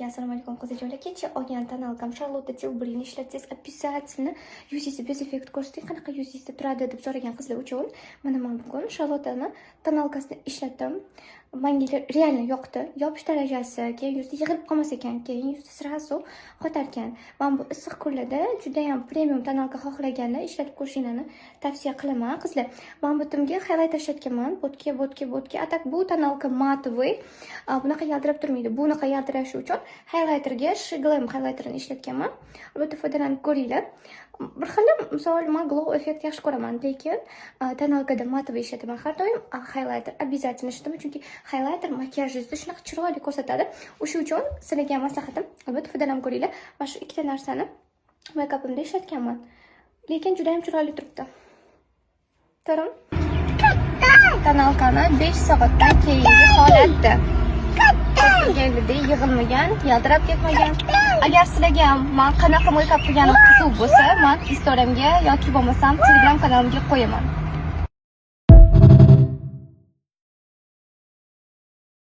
Assalomu alaykum qiziqlar. Kecha olgan tonalkam Charlotte Tilbury'ni ishlatsangiz обязательно yuzingizda bez effekt ko'rsating, qanaqa yuzingizda turadi deb so'ragan qizlar uchun mana men bugun Charlotte'ni tonalkasini ishlatdim. Menga reально yoqdi. Yopish darajasi, keyin yuzda yig'ilib qolmas ekan, keyin yuzda sirasu qotarkan. Men bu issiq kunlarda juda ham premium tonalka xohlaganlar ishlatib ko'rishingizni tavsiya qilaman qizlar. Men butimga highlighter ishlatganman. Bo'tga. Atak bu tonalka matoviy. Bunaqa yaltirab turmaydi. Bunaqa yaltirashi uchun highlighterga Glam highlighterni ishlatganman. Albatta foydalanib ko'ringlar. Bir xil misol men glow effekt yaxshi ko'raman, lekin tonalkada matoviy ishlataman har doim. Highlighter обязательно ishlataman, chunki highlighter makiyajingizni shunaqa chiroyli ko'rsatadi. O'sha uchun sizlarga maslahatim, albatta foydalanib ko'ringlar. Mana shu ikkita narsani make-upimda ishlatganman. Lekin juda ham chiroyli turibdi. Tarim. Tonalkani 5 soatdan keyingi holatda. Kelgida yig'ilmagan, yaltirab ketmagan. Agar sizlarga men qanaqa make-up qilganim qiziq bo'lsa, men Instagramga yoki bo'lmasam Telegram kanalimga qo'yaman.